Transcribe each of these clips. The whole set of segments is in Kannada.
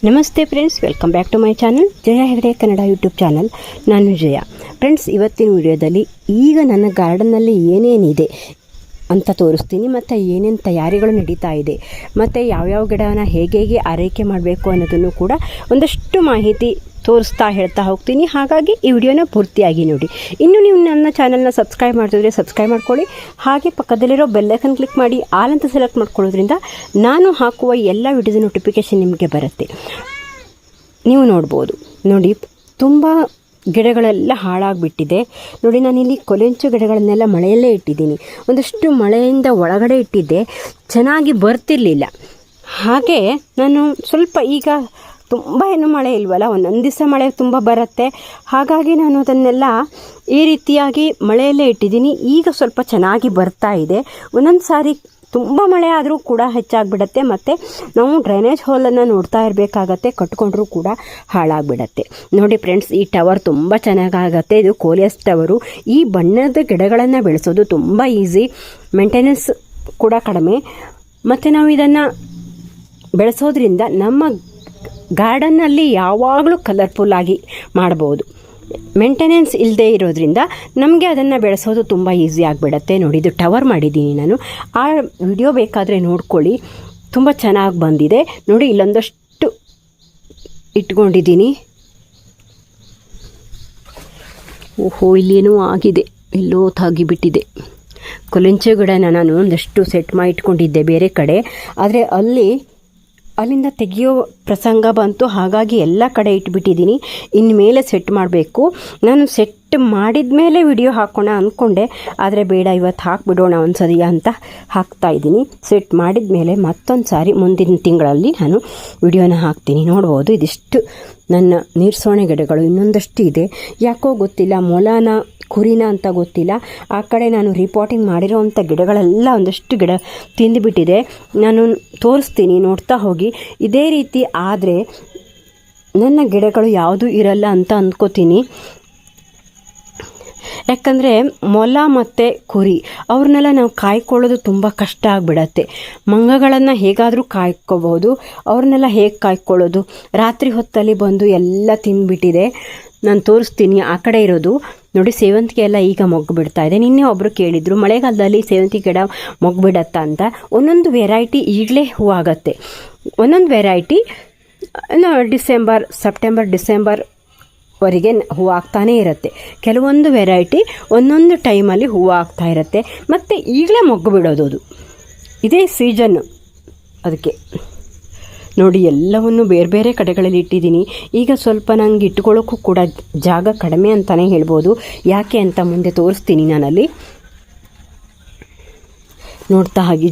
ನಮಸ್ತೆ friends, welcome back to my channel Jaya Hegde Kannada YouTube channel. ನಾನು ಜಯ. ಫ್ರೆಂಡ್ಸ್, ಇವತ್ತಿನ ವಿಡಿಯೋದಲ್ಲಿ ಈಗ ನನ್ನ ಗಾರ್ಡನ್ನಲ್ಲಿ ಏನೇನಿದೆ ಅಂತ ತೋರಿಸ್ತೀನಿ, ಮತ್ತು ಏನೇನು ತಯಾರಿಗಳು ನಡೀತಾ ಇದೆ, ಮತ್ತು ಯಾವ್ಯಾವ ಗಿಡನ ಹೇಗೆ ಆರೈಕೆ ಮಾಡಬೇಕು ಅನ್ನೋದನ್ನು ಕೂಡ ಒಂದಷ್ಟು ಮಾಹಿತಿ ತೋರಿಸ್ತಾ ಹೇಳ್ತಾ ಹೋಗ್ತೀನಿ. ಹಾಗಾಗಿ ಈ ವಿಡಿಯೋನ ಪೂರ್ತಿಯಾಗಿ ನೋಡಿ. ಇನ್ನು ನೀವು ನನ್ನ ಚಾನಲ್ನ ಸಬ್ಸ್ಕ್ರೈಬ್ ಮಾಡ್ತಿದ್ರೆ ಸಬ್ಸ್ಕ್ರೈಬ್ ಮಾಡ್ಕೊಳ್ಳಿ. ಹಾಗೆ ಪಕ್ಕದಲ್ಲಿರೋ ಬೆಲ್ಲೈಕನ್ ಕ್ಲಿಕ್ ಮಾಡಿ ಆಲ್ ಅಂತ ಸೆಲೆಕ್ಟ್ ಮಾಡ್ಕೊಳ್ಳೋದ್ರಿಂದ ನಾನು ಹಾಕುವ ಎಲ್ಲ ವಿಡಿಯೋದ ನೋಟಿಫಿಕೇಷನ್ ನಿಮಗೆ ಬರುತ್ತೆ. ನೀವು ನೋಡ್ಬೋದು, ನೋಡಿ ತುಂಬ ಗಿಡಗಳೆಲ್ಲ ಹಾಳಾಗಿಬಿಟ್ಟಿದೆ. ನೋಡಿ, ನಾನಿಲ್ಲಿ ಕೊಲೆಂಚು ಗಿಡಗಳನ್ನೆಲ್ಲ ಮಳೆಯಲ್ಲೇ ಇಟ್ಟಿದ್ದೀನಿ. ಒಂದಷ್ಟು ಮಳೆಯಿಂದ ಒಳಗಡೆ ಇಟ್ಟಿದ್ದೆ, ಚೆನ್ನಾಗಿ ಬರ್ತಿರ್ಲಿಲ್ಲ. ಹಾಗೆ ನಾನು ಸ್ವಲ್ಪ ಈಗ ತುಂಬ ಏನು ಮಳೆ ಇಲ್ವಲ್ಲ, ಒಂದೊಂದು ದಿವಸ ಮಳೆ ತುಂಬ ಬರುತ್ತೆ. ಹಾಗಾಗಿ ನಾನು ಅದನ್ನೆಲ್ಲ ಈ ರೀತಿಯಾಗಿ ಮಳೆಯಲ್ಲೇ ಇಟ್ಟಿದ್ದೀನಿ. ಈಗ ಸ್ವಲ್ಪ ಚೆನ್ನಾಗಿ ಬರ್ತಾ ಇದೆ. ಒಂದೊಂದು ಸಾರಿ ತುಂಬ ಮಳೆ ಆದರೂ ಕೂಡ ಹೆಚ್ಚಾಗಿಬಿಡತ್ತೆ, ಮತ್ತು ನಾವು ಡ್ರೈನೇಜ್ ಹೋಲನ್ನು ನೋಡ್ತಾ ಇರಬೇಕಾಗತ್ತೆ, ಕಟ್ಕೊಂಡ್ರೂ ಕೂಡ ಹಾಳಾಗಿಬಿಡತ್ತೆ. ನೋಡಿ ಫ್ರೆಂಡ್ಸ್, ಈ ಟವರ್ ತುಂಬ ಚೆನ್ನಾಗಾಗತ್ತೆ. ಇದು ಕೋಲಿಯಸ್ ಟವರು. ಈ ಬಣ್ಣದ ಗಿಡಗಳನ್ನು ಬೆಳೆಸೋದು ತುಂಬ ಈಸಿ, ಮೇಂಟೆನೆನ್ಸ್ ಕೂಡ ಕಡಿಮೆ, ಮತ್ತು ನಾವು ಇದನ್ನು ಬೆಳೆಸೋದ್ರಿಂದ ನಮ್ಮ ಗಾರ್ಡನ್ನಲ್ಲಿ ಯಾವಾಗಲೂ ಕಲರ್ಫುಲ್ಲಾಗಿ ಮಾಡ್ಬೋದು. ಮೇಂಟೆನೆನ್ಸ್ ಇಲ್ಲದೆ ಇರೋದ್ರಿಂದ ನಮಗೆ ಅದನ್ನು ಬೆಳೆಸೋದು ತುಂಬ ಈಸಿ ಆಗಿಬಿಡತ್ತೆ. ನೋಡಿ, ಇದು ಟವರ್ ಮಾಡಿದ್ದೀನಿ ನಾನು. ಆ ವಿಡಿಯೋ ಬೇಕಾದರೆ ನೋಡ್ಕೊಳ್ಳಿ, ತುಂಬ ಚೆನ್ನಾಗಿ ಬಂದಿದೆ. ನೋಡಿ, ಇಲ್ಲೊಂದಷ್ಟು ಇಟ್ಕೊಂಡಿದ್ದೀನಿ. ಓಹೋ, ಇಲ್ಲೇನೋ ಆಗಿದೆ, ಎಲ್ಲೋ ತಾಗಿಬಿಟ್ಟಿದೆ. ಕೊಲೆಂಚು ಗಿಡನ ನಾನು ಒಂದಷ್ಟು ಸೆಟ್ ಮಾಡಿ ಇಟ್ಕೊಂಡಿದ್ದೆ ಬೇರೆ ಕಡೆ, ಆದರೆ ಅಲ್ಲಿಂದ ತೆಗೆಯೋ ಪ್ರಸಂಗ ಬಂತು. ಹಾಗಾಗಿ ಎಲ್ಲ ಕಡೆ ಇಟ್ಬಿಟ್ಟಿದ್ದೀನಿ. ಇನ್ಮೇಲೆ ಸೆಟ್ ಮಾಡಬೇಕು. ನಾನು ಸೆಟ್ ಮಾಡಿದ ಮೇಲೆ ವಿಡಿಯೋ ಹಾಕೋಣ ಅಂದ್ಕೊಂಡೆ, ಆದರೆ ಬೇಡ, ಇವತ್ತು ಹಾಕಿಬಿಡೋಣ ಒಂದ್ಸರಿ ಅಂತ ಹಾಕ್ತಾಯಿದ್ದೀನಿ. ಸೆಟ್ ಮಾಡಿದ ಮೇಲೆ ಮತ್ತೊಂದು ಸಾರಿ ಮುಂದಿನ ತಿಂಗಳಲ್ಲಿ ನಾನು ವಿಡಿಯೋನ ಹಾಕ್ತೀನಿ. ನೋಡ್ಬೋದು, ಇದಿಷ್ಟು ನನ್ನ ನೀರ್ಸೋಣೆ ಗಿಡಗಳು. ಇನ್ನೊಂದಷ್ಟು ಇದೆ, ಯಾಕೋ ಗೊತ್ತಿಲ್ಲ, ಮೊಲನ ಕುರಿನ ಅಂತ ಗೊತ್ತಿಲ್ಲ. ಆ ಕಡೆ ನಾನು ರಿಪೋರ್ಟಿಂಗ್ ಮಾಡಿರೋವಂಥ ಗಿಡಗಳೆಲ್ಲ ಒಂದಷ್ಟು ಗಿಡ ತಿಂದುಬಿಟ್ಟಿದೆ. ನಾನು ತೋರಿಸ್ತೀನಿ, ನೋಡ್ತಾ ಹೋಗಿ. ಇದೇ ರೀತಿ ಆದರೆ ನನ್ನ ಗಿಡಗಳು ಯಾವುದೂ ಇರಲ್ಲ ಅಂತ ಅಂದ್ಕೋತೀನಿ. ಯಾಕಂದರೆ ಮೊಲ ಮತ್ತು ಕುರಿ ಅವ್ರನ್ನೆಲ್ಲ ನಾವು ಕಾಯ್ಕೊಳ್ಳೋದು ತುಂಬ ಕಷ್ಟ ಆಗಿಬಿಡತ್ತೆ. ಮಂಗಗಳನ್ನು ಹೇಗಾದರೂ ಕಾಯ್ಕೋಬೋದು, ಅವ್ರನ್ನೆಲ್ಲ ಹೇಗೆ ಕಾಯ್ಕೊಳ್ಳೋದು? ರಾತ್ರಿ ಹೊತ್ತಲ್ಲಿ ಬಂದು ಎಲ್ಲ ತಿಂದುಬಿಟ್ಟಿದೆ. ನಾನು ತೋರಿಸ್ತೀನಿ. ಆ ಕಡೆ ಇರೋದು ನೋಡಿ, ಸೇವಂತಿಗೆ ಎಲ್ಲ ಈಗ ಮೊಗ್ಗು ಬಿಡ್ತಾ ಇದೆ. ನಿನ್ನೆ ಒಬ್ಬರು ಕೇಳಿದರು, ಮಳೆಗಾಲದಲ್ಲಿ ಸೇವಂತಿಗೆ ಗಿಡ ಮೊಗ್ಗು ಬಿಡತ್ತಾ ಅಂತ. ಒಂದೊಂದು ವೆರೈಟಿ ಈಗಲೇ ಹೂವಾಗತ್ತೆ, ಒಂದೊಂದು ವೆರೈಟಿ ಸೆಪ್ಟೆಂಬರ್ ಡಿಸೆಂಬರ್ವರೆಗೆ ಹೂವು ಆಗ್ತಾನೇ ಇರುತ್ತೆ. ಕೆಲವೊಂದು ವೆರೈಟಿ ಒಂದೊಂದು ಟೈಮಲ್ಲಿ ಹೂವು ಆಗ್ತಾ ಇರುತ್ತೆ, ಮತ್ತು ಈಗಲೇ ಮೊಗ್ಗು ಬಿಡೋದು. ಅದು ಇದೇ ಸೀಸನ್ನು ಅದಕ್ಕೆ. ನೋಡಿ, ಎಲ್ಲವನ್ನು ಬೇರೆ ಬೇರೆ ಕಡೆಗಳಲ್ಲಿ ಇಟ್ಟಿದ್ದೀನಿ. ಈಗ ಸ್ವಲ್ಪ ನಂಗೆ ಇಟ್ಕೊಳ್ಳೋಕ್ಕೂ ಕೂಡ ಜಾಗ ಕಡಿಮೆ ಅಂತಲೇ ಹೇಳ್ಬೋದು. ಯಾಕೆ ಅಂತ ಮುಂದೆ ತೋರಿಸ್ತೀನಿ ನಾನಲ್ಲಿ. ನೋಡ್ತಾ ಹಾಗೆ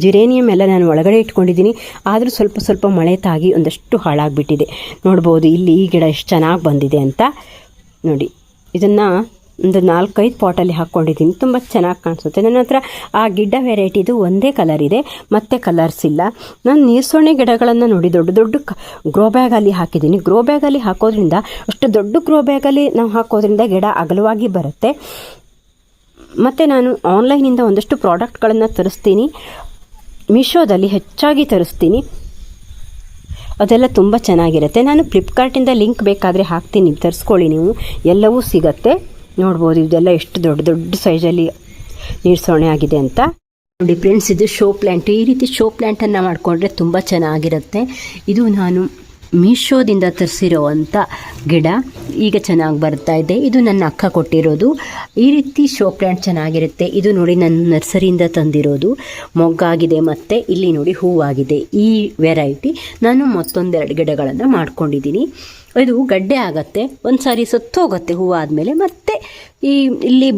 ಜಿರೇನಿಯಮ್ ಎಲ್ಲ ನಾನು ಒಳಗಡೆ ಇಟ್ಕೊಂಡಿದ್ದೀನಿ, ಆದರೂ ಸ್ವಲ್ಪ ಮಳೆ ತಾಗಿ ಒಂದಷ್ಟು ಹಾಳಾಗಿಬಿಟ್ಟಿದೆ. ನೋಡ್ಬೋದು ಇಲ್ಲಿ ಈ ಗಿಡ ಎಷ್ಟು ಚೆನ್ನಾಗಿ ಬಂದಿದೆ ಅಂತ. ನೋಡಿ, ಇದನ್ನು ಒಂದು 4-5 ಪಾಟಲ್ಲಿ ಹಾಕ್ಕೊಂಡಿದ್ದೀನಿ. ತುಂಬ ಚೆನ್ನಾಗಿ ಕಾಣಿಸುತ್ತೆ. ನನ್ನ ಹತ್ರ ಆ ಗಿಡ್ಡ ವೆರೈಟಿದು ಒಂದೇ ಕಲರ್ ಇದೆ, ಮತ್ತೆ ಕಲರ್ಸ್ ಇಲ್ಲ. ನಾನು ನೀರ್ಸೋಣೆ ಗಿಡಗಳನ್ನು ನೋಡಿ ದೊಡ್ಡ ಗ್ರೋ ಬ್ಯಾಗಲ್ಲಿ ಹಾಕಿದ್ದೀನಿ. ಗ್ರೋ ಬ್ಯಾಗಲ್ಲಿ ಹಾಕೋದ್ರಿಂದ, ಅಷ್ಟು ದೊಡ್ಡ ಗ್ರೋ ಬ್ಯಾಗಲ್ಲಿ ನಾವು ಹಾಕೋದ್ರಿಂದ ಗಿಡ ಅಗಲವಾಗಿ ಬರುತ್ತೆ. ಮತ್ತು ನಾನು ಆನ್ಲೈನಿಂದ ಒಂದಷ್ಟು ಪ್ರಾಡಕ್ಟ್ಗಳನ್ನು ತರಿಸ್ತೀನಿ. ಮೀಶೋದಲ್ಲಿ ಹೆಚ್ಚಾಗಿ ತರಿಸ್ತೀನಿ, ಅದೆಲ್ಲ ತುಂಬ ಚೆನ್ನಾಗಿರುತ್ತೆ. ನಾನು ಫ್ಲಿಪ್ಕಾರ್ಟಿಂದ ಲಿಂಕ್ ಬೇಕಾದರೆ ಹಾಕ್ತೀನಿ, ತರಿಸ್ಕೊಳ್ಳಿ ನೀವು, ಎಲ್ಲವೂ ಸಿಗುತ್ತೆ. ನೋಡ್ಬೋದು, ಇದೆಲ್ಲ ಎಷ್ಟು ದೊಡ್ಡ ಸೈಜಲ್ಲಿ ನೀರ್ಸೋಣೆ ಆಗಿದೆ ಅಂತ. ನೋಡಿ ಫ್ರೆಂಡ್ಸ್, ಇದು ಶೋ ಪ್ಲ್ಯಾಂಟ್. ಈ ರೀತಿ ಶೋ ಪ್ಲ್ಯಾಂಟನ್ನು ಮಾಡಿಕೊಂಡ್ರೆ ತುಂಬ ಚೆನ್ನಾಗಿರುತ್ತೆ. ಇದು ನಾನು ಮೀಶೋದಿಂದ ತರಿಸಿರೋವಂಥ ಗಿಡ, ಈಗ ಚೆನ್ನಾಗಿ ಬರ್ತಾ ಇದೆ. ಇದು ನನ್ನ ಅಕ್ಕ ಕೊಟ್ಟಿರೋದು. ಈ ರೀತಿ ಶೋ ಪ್ಲ್ಯಾಂಟ್ ಚೆನ್ನಾಗಿರುತ್ತೆ. ಇದು ನೋಡಿ, ನನ್ನ ನರ್ಸರಿಯಿಂದ ತಂದಿರೋದು, ಮೊಗ್ಗಾಗಿದೆ, ಮತ್ತು ಇಲ್ಲಿ ನೋಡಿ ಹೂವಾಗಿದೆ. ಈ ವೆರೈಟಿ ನಾನು ಮತ್ತೊಂದೆರಡು ಗಿಡಗಳನ್ನು ಮಾಡ್ಕೊಂಡಿದ್ದೀನಿ. ಇದು ಗಡ್ಡೆ ಆಗುತ್ತೆ, ಒಂದು ಸಾರಿ ಸತ್ತೋಗುತ್ತೆ ಹೂವು ಆದಮೇಲೆ, ಮತ್ತು ಇಲ್ಲಿ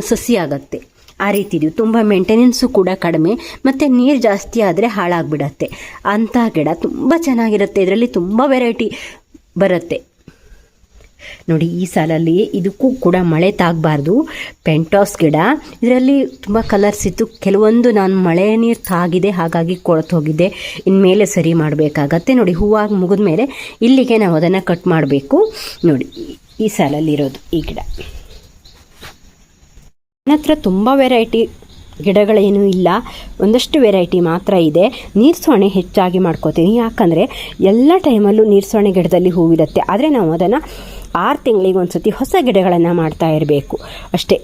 ಸಸಿ ಆಗುತ್ತೆ. ಆ ರೀತಿ ಇದು ತುಂಬ ಮೇಂಟೆನೆನ್ಸು ಕೂಡ ಕಡಿಮೆ, ಮತ್ತು ನೀರು ಜಾಸ್ತಿ ಆದರೆ ಹಾಳಾಗಿಬಿಡತ್ತೆ. ಅಂಥ ಗಿಡ ತುಂಬ ಚೆನ್ನಾಗಿರುತ್ತೆ. ಇದರಲ್ಲಿ ತುಂಬ ವೆರೈಟಿ ಬರುತ್ತೆ. ನೋಡಿ, ಈ ಸಾಲಲ್ಲಿ ಇದಕ್ಕೂ ಕೂಡ ಮಳೆ ತಾಗಬಾರ್ದು. ಪೆಂಟಾಸ್ ಗಿಡ, ಇದರಲ್ಲಿ ತುಂಬ ಕಲರ್ಸ್ ಇತ್ತು. ಕೆಲವೊಂದು ನಾನು ಮಳೆ ನೀರು ತಾಗಿದೆ, ಹಾಗಾಗಿ ಕೊಳೆತು ಹೋಗಿದೆ. ಇನ್ಮೇಲೆ ಸರಿ ಮಾಡಬೇಕಾಗತ್ತೆ. ನೋಡಿ, ಹೂವಾಗಿ ಮುಗಿದ ಮೇಲೆ ಇಲ್ಲಿಗೆ ನಾವು ಅದನ್ನು ಕಟ್ ಮಾಡಬೇಕು. ನೋಡಿ, ಈ ಸಾಲಲ್ಲಿರೋದು ಈ ಗಿಡ. ನನ್ನ ಹತ್ರ ತುಂಬ ವೆರೈಟಿ ಗಿಡಗಳೇನೂ ಇಲ್ಲ, ಒಂದಷ್ಟು ವೆರೈಟಿ ಮಾತ್ರ ಇದೆ. ನೀರ್ಸೋಣೆ ಹೆಚ್ಚಾಗಿ ಮಾಡ್ಕೋತೀನಿ, ಯಾಕಂದರೆ ಎಲ್ಲ ಟೈಮಲ್ಲೂ ನೀರ್ಸೋಣೆ ಗಿಡದಲ್ಲಿ ಹೂವಿರುತ್ತೆ. ಆದರೆ ನಾವು ಅದನ್ನು 6 ತಿಂಗಳಿಗೆ ಒಂದು ಸತಿ ಹೊಸ ಗಿಡಗಳನ್ನು ಮಾಡ್ತಾ ಇರಬೇಕು ಅಷ್ಟೇ.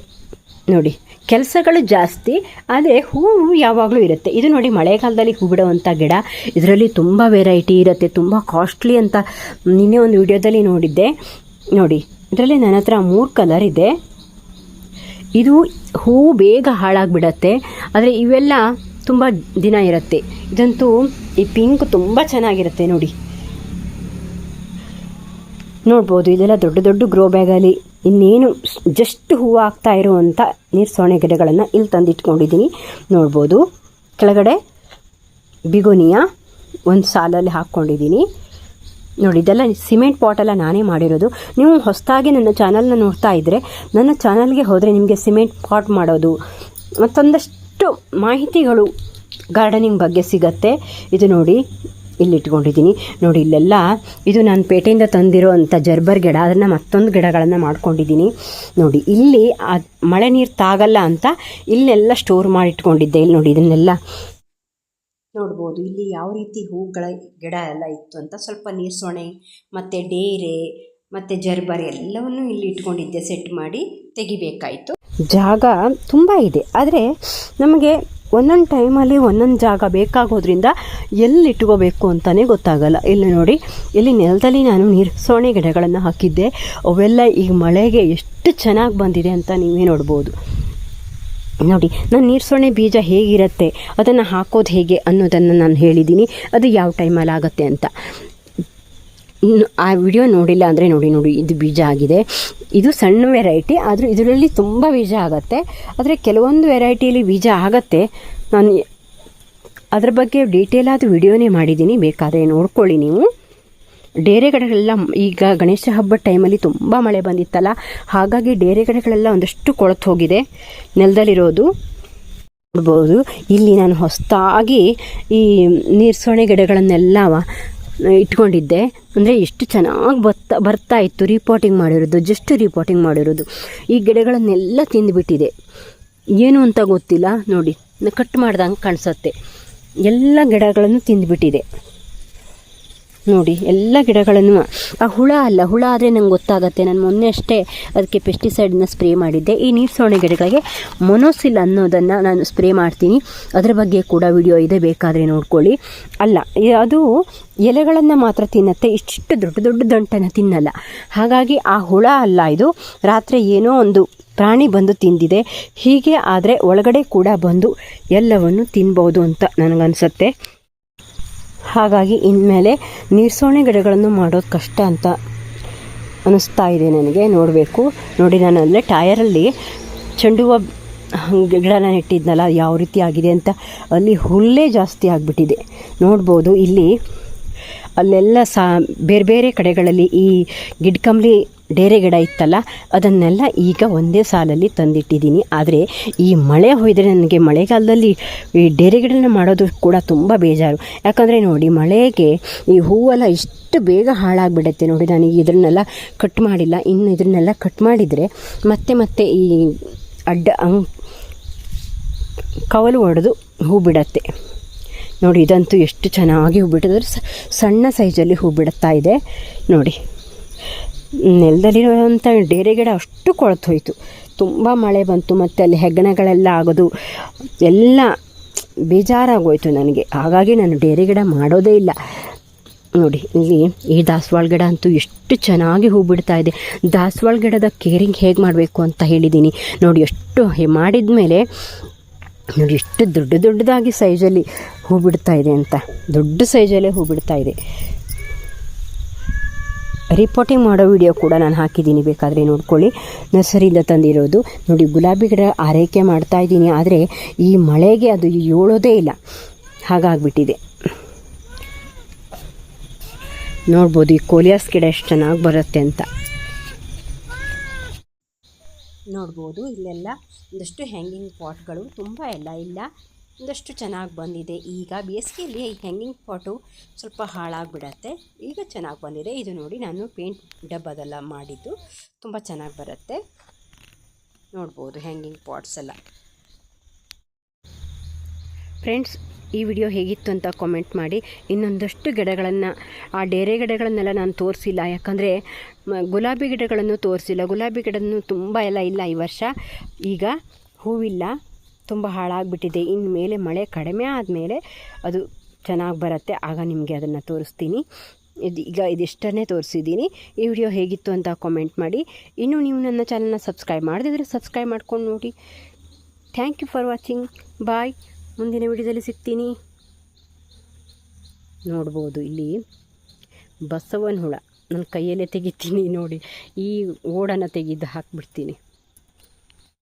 ನೋಡಿ, ಕೆಲಸಗಳು ಜಾಸ್ತಿ, ಆದರೆ ಹೂವು ಯಾವಾಗಲೂ ಇರುತ್ತೆ. ಇದು ನೋಡಿ, ಮಳೆಗಾಲದಲ್ಲಿ ಹೂ ಬಿಡುವಂಥ ಗಿಡ. ಇದರಲ್ಲಿ ತುಂಬ ವೆರೈಟಿ ಇರುತ್ತೆ, ತುಂಬ ಕಾಸ್ಟ್ಲಿ ಅಂತ ನಿನ್ನೆ ಒಂದು ವಿಡಿಯೋದಲ್ಲಿ ನೋಡಿದ್ದೆ. ನೋಡಿ, ಇದರಲ್ಲಿ ನನ್ನ ಹತ್ರ 3 ಕಲರ್ ಇದೆ. ಇದು ಹೂವು ಬೇಗ ಹಾಳಾಗಿಬಿಡತ್ತೆ, ಆದರೆ ಇವೆಲ್ಲ ತುಂಬ ದಿನ ಇರುತ್ತೆ. ಇದಂತೂ ಈ ಪಿಂಕ್ ತುಂಬ ಚೆನ್ನಾಗಿರುತ್ತೆ. ನೋಡ್ಬೋದು, ಇದೆಲ್ಲ ದೊಡ್ಡ ದೊಡ್ಡ ಗ್ರೋ ಬ್ಯಾಗಲ್ಲಿ ಇನ್ನೇನು ಜಸ್ಟ್ ಹೂವು ಆಗ್ತಾ ಇರುವಂಥ ನೀರ್ಸೋಣೆ ಗಿಡಗಳನ್ನು ಇಲ್ಲಿ ತಂದಿಟ್ಕೊಂಡಿದ್ದೀನಿ. ನೋಡ್ಬೋದು, ಕೆಳಗಡೆ ಬಿಗೋನಿಯಾ ಒಂದು ಸಾಲಲ್ಲಿ ಹಾಕ್ಕೊಂಡಿದ್ದೀನಿ. ನೋಡಿ, ಇದೆಲ್ಲ ಸಿಮೆಂಟ್ ಪಾಟೆಲ್ಲ ನಾನೇ ಮಾಡಿರೋದು. ನೀವು ಹೊಸದಾಗಿ ನನ್ನ ಚಾನಲ್ನ ನೋಡ್ತಾ ಇದ್ದರೆ ನನ್ನ ಚಾನಲ್ಗೆ ಹೋದರೆ ನಿಮಗೆ ಸಿಮೆಂಟ್ ಪಾಟ್ ಮಾಡೋದು ಮತ್ತೊಂದಷ್ಟು ಮಾಹಿತಿಗಳು ಗಾರ್ಡನಿಂಗ್ ಬಗ್ಗೆ ಸಿಗತ್ತೆ. ಇದು ನೋಡಿ, ಇಲ್ಲಿಟ್ಕೊಂಡಿದ್ದೀನಿ. ನೋಡಿ, ಇಲ್ಲೆಲ್ಲ ಇದು ನಾನು ಪೇಟೆಯಿಂದ ತಂದಿರೋ ಅಂಥ ಜರ್ಬರ್ ಗಿಡ, ಅದನ್ನು ಮತ್ತೊಂದು ಗಿಡಗಳನ್ನು ಮಾಡ್ಕೊಂಡಿದ್ದೀನಿ. ನೋಡಿ, ಇಲ್ಲಿ ಮಳೆ ನೀರು ತಾಗಲ್ಲ ಅಂತ ಇಲ್ಲೆಲ್ಲ ಸ್ಟೋರ್ ಮಾಡಿಟ್ಕೊಂಡಿದ್ದೆ. ಇಲ್ಲಿ ನೋಡಿ, ಇದನ್ನೆಲ್ಲ ನೋಡ್ಬೋದು. ಇಲ್ಲಿ ಯಾವ ರೀತಿ ಹೂಗಳ ಗಿಡ ಎಲ್ಲ ಇತ್ತು ಅಂತ. ಸ್ವಲ್ಪ ನೀರ್ಸೋಣೆ ಮತ್ತು ಡೇರೆ ಮತ್ತು ಜರ್ಬರ್ ಎಲ್ಲವನ್ನೂ ಇಲ್ಲಿ ಇಟ್ಕೊಂಡಿದ್ದೆ, ಸೆಟ್ ಮಾಡಿ ತೆಗಿಬೇಕಾಯಿತು. ಜಾಗ ತುಂಬ ಇದೆ, ಆದರೆ ನಮಗೆ ಒಂದೊಂದು ಟೈಮಲ್ಲಿ ಒಂದೊಂದು ಜಾಗ ಬೇಕಾಗೋದ್ರಿಂದ ಎಲ್ಲಿ ಇಟ್ಕೋಬೇಕು ಅಂತಲೇ ಗೊತ್ತಾಗಲ್ಲ. ಇಲ್ಲಿ ನೋಡಿ, ಇಲ್ಲಿ ನೆಲದಲ್ಲಿ ನಾನು ನೀರ್ಸೋಣೆ ಗಿಡಗಳನ್ನು ಹಾಕಿದ್ದೆ. ಅವೆಲ್ಲ ಈಗ ಮಳೆಗೆ ಎಷ್ಟು ಚೆನ್ನಾಗಿ ಬಂದಿದೆ ಅಂತ ನೀವೇ ನೋಡ್ಬೋದು. ನೋಡಿ, ನಾನು ನೀರ್ಸೋಣೆ ಬೀಜ ಹೇಗಿರುತ್ತೆ, ಅದನ್ನು ಹಾಕೋದು ಹೇಗೆ ಅನ್ನೋದನ್ನು ನಾನು ಹೇಳಿದ್ದೀನಿ. ಅದು ಯಾವ ಟೈಮಲ್ಲಿ ಆಗುತ್ತೆ ಅಂತ. ಆ ವಿಡಿಯೋ ನೋಡಿಲ್ಲ ಅಂದರೆ ನೋಡಿ, ಇದು ಬೀಜ ಆಗಿದೆ. ಇದು ಸಣ್ಣ ವೆರೈಟಿ, ಆದರೂ ಇದರಲ್ಲಿ ತುಂಬ ಬೀಜ ಆಗುತ್ತೆ. ಆದರೆ ಕೆಲವೊಂದು ವೆರೈಟಿಯಲ್ಲಿ ಬೀಜ ಆಗುತ್ತೆ. ನಾನು ಅದ್ರ ಬಗ್ಗೆ ಡೀಟೇಲಾದ ವಿಡಿಯೋನೇ ಮಾಡಿದ್ದೀನಿ, ಬೇಕಾದರೆ ನೋಡ್ಕೊಳ್ಳಿ ನೀವು. ಡೇರೆ ಗಿಡಗಳೆಲ್ಲ ಈಗ ಗಣೇಶ ಹಬ್ಬದ ಟೈಮಲ್ಲಿ ತುಂಬ ಮಳೆ ಬಂದಿತ್ತಲ್ಲ, ಹಾಗಾಗಿ ಡೇರೆ ಗಿಡಗಳೆಲ್ಲ ಒಂದಷ್ಟು ಕೊಳೆತು ಹೋಗಿದೆ ನೆಲದಲ್ಲಿರೋದು. ನೋಡ್ಬೋದು, ಇಲ್ಲಿ ನಾನು ಹೊಸದಾಗಿ ಈ ನೀರ್ಸೋಣೆ ಗಿಡಗಳನ್ನೆಲ್ಲ ಇಟ್ಕೊಂಡಿದ್ದೆ. ಅಂದರೆ ಎಷ್ಟು ಚೆನ್ನಾಗಿ ಬರ್ತಾ ಇತ್ತು. ರೀಪಾಟಿಂಗ್ ಮಾಡಿರೋದು, ಜಸ್ಟ್ ರೀಪಾಟಿಂಗ್ ಮಾಡಿರೋದು. ಈ ಗಿಡಗಳನ್ನೆಲ್ಲ ತಿಂದುಬಿಟ್ಟಿದೆ, ಏನು ಅಂತ ಗೊತ್ತಿಲ್ಲ. ನೋಡಿ, ಕಟ್ ಮಾಡ್ದಂಗೆ ಕಾಣಿಸುತ್ತೆ. ಎಲ್ಲ ಗಿಡಗಳನ್ನು ತಿಂದುಬಿಟ್ಟಿದೆ. ನೋಡಿ, ಎಲ್ಲ ಗಿಡಗಳನ್ನು. ಆ ಹುಳ ಆದರೆ ನಂಗೆ ಗೊತ್ತಾಗತ್ತೆ. ನಾನು ಮೊನ್ನೆ ಅಷ್ಟೇ ಅದಕ್ಕೆ ಪೆಸ್ಟಿಸೈಡನ್ನ ಸ್ಪ್ರೇ ಮಾಡಿದ್ದೆ. ಈ ನೀರ್ಸೋಣೆ ಗಿಡಗಳಿಗೆ ಮೊನೋಸಿಲ್ ಅನ್ನೋದನ್ನು ನಾನು ಸ್ಪ್ರೇ ಮಾಡ್ತೀನಿ. ಅದರ ಬಗ್ಗೆ ಕೂಡ ವಿಡಿಯೋ ಇದೆ, ಬೇಕಾದರೆ ನೋಡ್ಕೊಳ್ಳಿ. ಅದು ಎಲೆಗಳನ್ನು ಮಾತ್ರ ತಿನ್ನುತ್ತೆ, ಇಷ್ಟು ದೊಡ್ಡ ದೊಡ್ಡ ದಂಟನ್ನು ತಿನ್ನಲ್ಲ. ಹಾಗಾಗಿ ಆ ಹುಳ ಇದು ರಾತ್ರಿ ಏನೋ ಒಂದು ಪ್ರಾಣಿ ಬಂದು ತಿಂದಿದೆ. ಹೀಗೆ ಆದರೆ ಒಳಗಡೆ ಕೂಡ ಬಂದು ಎಲ್ಲವನ್ನು ತಿನ್ಬೋದು ಅಂತ ನನಗನ್ಸುತ್ತೆ. ಹಾಗಾಗಿ ಇನ್ಮೇಲೆ ನೀರ್ಸೋಣೆ ಗಿಡಗಳನ್ನು ಮಾಡೋದು ಕಷ್ಟ ಅಂತ ಅನ್ನಿಸ್ತಾ ಇದೆ ನನಗೆ. ನೋಡಬೇಕು. ನೋಡಿ, ನಾನು ಅಲ್ಲೇ ಟಯರಲ್ಲಿ ಚೆಂಡು ಹೂವು ಗಿಡನ ನೆಟ್ಟಿದ್ನಲ್ಲ, ಯಾವ ರೀತಿ ಆಗಿದೆ ಅಂತ. ಅಲ್ಲಿ ಹುಲ್ಲೇ ಜಾಸ್ತಿ ಆಗಿಬಿಟ್ಟಿದೆ. ನೋಡ್ಬೋದು, ಇಲ್ಲಿ ಅಲ್ಲೆಲ್ಲ ಬೇರೆ ಬೇರೆ ಕಡೆಗಳಲ್ಲಿ ಈ ಗಿಡಕಂಬ್ಲಿ ಡೇರೆ ಗಿಡ ಇತ್ತಲ್ಲ, ಅದನ್ನೆಲ್ಲ ಈಗ ಒಂದೇ ಸಾಲಲ್ಲಿ ತಂದಿಟ್ಟಿದ್ದೀನಿ. ಆದರೆ ಈ ಮಳೆ ಹೋದರೆ ನನಗೆ ಮಳೆಗಾಲದಲ್ಲಿ ಈ ಡೇರೆ ಗಿಡನ ಮಾಡೋದು ಕೂಡ ತುಂಬ ಬೇಜಾರು. ಯಾಕಂದರೆ ನೋಡಿ, ಮಳೆಗೆ ಈ ಹೂವೆಲ್ಲ ಇಷ್ಟು ಬೇಗ ಹಾಳಾಗಿಬಿಡುತ್ತೆ. ನೋಡಿ, ನಾನು ಇದನ್ನೆಲ್ಲ ಕಟ್ ಮಾಡಿಲ್ಲ. ಇನ್ನು ಇದನ್ನೆಲ್ಲ ಕಟ್ ಮಾಡಿದರೆ ಮತ್ತೆ ಈ ಕವಲು ಹೊಡೆದು ಹೂ ಬಿಡತ್ತೆ. ನೋಡಿ, ಇದಂತೂ ಎಷ್ಟು ಚೆನ್ನಾಗಿ ಹೂ ಬಿಟ್ಟಿದ್ರೆ, ಸಣ್ಣ ಸೈಜಲ್ಲಿ ಹೂ ಬಿಡುತ್ತಾ ಇದೆ. ನೋಡಿ, ನೆಲದಲ್ಲಿರುವಂಥ ಡೇರೆ ಗಿಡ ಅಷ್ಟು ಕೊಳೆತು ಹೋಯಿತು. ತುಂಬ ಮಳೆ ಬಂತು, ಮತ್ತು ಅಲ್ಲಿ ಹೆಗ್ಗಣಗಳೆಲ್ಲ ಆಗೋದು ಎಲ್ಲ ಬೇಜಾರಾಗೋಯ್ತು ನನಗೆ. ಹಾಗಾಗಿ ನಾನು ಡೇರೆ ಗಿಡ ಮಾಡೋದೇ ಇಲ್ಲ. ನೋಡಿ, ಇಲ್ಲಿ ಈ ದಾಸವಾಳ ಗಿಡ ಅಂತೂ ಎಷ್ಟು ಚೆನ್ನಾಗಿ ಹೂ ಬಿಡ್ತಾ ಇದೆ. ದಾಸವಾಳ ಗಿಡದ ಕೇರಿಂಗ್ ಹೇಗೆ ಮಾಡಬೇಕು ಅಂತ ಹೇಳಿದ್ದೀನಿ. ನೋಡಿ, ಎಷ್ಟು ಮಾಡಿದ ಮೇಲೆ ನೋಡಿ ಎಷ್ಟು ದೊಡ್ಡದಾಗಿ ಸೈಜಲ್ಲಿ ಹೂ ಬಿಡ್ತಾ ಇದೆ ಅಂತ. ದೊಡ್ಡ ಸೈಜಲ್ಲೇ ಹೂ ಬಿಡ್ತಾ ಇದೆ. ರಿಪೋರ್ಟಿಂಗ್ ಮಾಡೋ ವಿಡಿಯೋ ಕೂಡ ನಾನು ಹಾಕಿದ್ದೀನಿ, ಬೇಕಾದರೆ ನೋಡ್ಕೊಳ್ಳಿ. ನರ್ಸರಿಯಿಂದ ತಂದಿರೋದು. ನೋಡಿ, ಗುಲಾಬಿ ಗಿಡ ಆರೈಕೆ ಮಾಡ್ತಾಯಿದ್ದೀನಿ, ಆದರೆ ಈ ಮಳೆಗೆ ಅದು ಏಳೋದೇ ಇಲ್ಲ, ಹಾಗಾಗಿಬಿಟ್ಟಿದೆ. ನೋಡ್ಬೋದು, ಈ ಕೋಲಿಯಾಸ್ ಗಿಡ ಎಷ್ಟು ಚೆನ್ನಾಗಿ ಬರುತ್ತೆ ಅಂತ. ನೋಡ್ಬೋದು, ಇಲ್ಲೆಲ್ಲ ಒಂದಷ್ಟು ಹ್ಯಾಂಗಿಂಗ್ ಪಾಟ್ಗಳು ತುಂಬ ಎಲ್ಲ ಇಲ್ಲ, ಒಂದಷ್ಟು ಚೆನ್ನಾಗಿ ಬಂದಿದೆ. ಈಗ ಬೇಸಿಗೆಯಲ್ಲಿ ಈ ಹ್ಯಾಂಗಿಂಗ್ ಪಾಟು ಸ್ವಲ್ಪ ಹಾಳಾಗಿಬಿಡತ್ತೆ. ಈಗ ಚೆನ್ನಾಗಿ ಬಂದಿದೆ. ಇದು ನೋಡಿ, ನಾನು ಪೇಂಟ್ ಡಬ್ಬದೆಲ್ಲ ಮಾಡಿದ್ದು, ತುಂಬ ಚೆನ್ನಾಗಿ ಬರುತ್ತೆ. ನೋಡ್ಬೋದು ಹ್ಯಾಂಗಿಂಗ್ ಪಾಟ್ಸ್ ಎಲ್ಲ. ಫ್ರೆಂಡ್ಸ್, ಈ ವಿಡಿಯೋ ಹೇಗಿತ್ತು ಅಂತ ಕಾಮೆಂಟ್ ಮಾಡಿ. ಇನ್ನೊಂದಷ್ಟು ಗಿಡಗಳನ್ನು, ಆ ಡೇರೆ ಗಿಡಗಳನ್ನೆಲ್ಲ ನಾನು ತೋರಿಸಿಲ್ಲ, ಯಾಕಂದರೆ ಗುಲಾಬಿ ಗಿಡಗಳನ್ನು ತೋರಿಸಿಲ್ಲ. ಗುಲಾಬಿ ಗಿಡನೂ ತುಂಬ ಎಲ್ಲ ಇಲ್ಲ ಈ ವರ್ಷ. ಈಗ ಹೂವಿಲ್ಲ, ತುಂಬ ಹಾಳಾಗಿಬಿಟ್ಟಿದೆ. ಇನ್ಮೇಲೆ ಮಳೆ ಕಡಿಮೆ ಆದಮೇಲೆ ಅದು ಚೆನ್ನಾಗಿ ಬರುತ್ತೆ, ಆಗ ನಿಮಗೆ ಅದನ್ನು ತೋರಿಸ್ತೀನಿ. ಈಗ ಇದಿಷ್ಟನ್ನೇ ತೋರಿಸಿದ್ದೀನಿ. ಈ ವಿಡಿಯೋ ಹೇಗಿತ್ತು ಅಂತ ಕಾಮೆಂಟ್ ಮಾಡಿ. ಇನ್ನೂ ನೀವು ನನ್ನ ಚಾನಲ್ನ ಸಬ್ಸ್ಕ್ರೈಬ್ ಮಾಡದಿದ್ದರೆ ಸಬ್ಸ್ಕ್ರೈಬ್ ಮಾಡ್ಕೊಂಡು ನೋಡಿ. Thank you for watching. Bye. ಮುಂದಿನ ವಿಡಿಯೋದಲ್ಲಿ ಸಿಗ್ತೀನಿ. ನೋಡ್ಬೋದು ಇಲ್ಲಿ ಬಸವನ ಹುಳ, ನನ್ನ ಕೈಯಲ್ಲೇ ತೆಗಿತೀನಿ ನೋಡಿ. ಈ ಓಡನ್ನು ತೆಗೆದು ಹಾಕಿಬಿಡ್ತೀನಿ.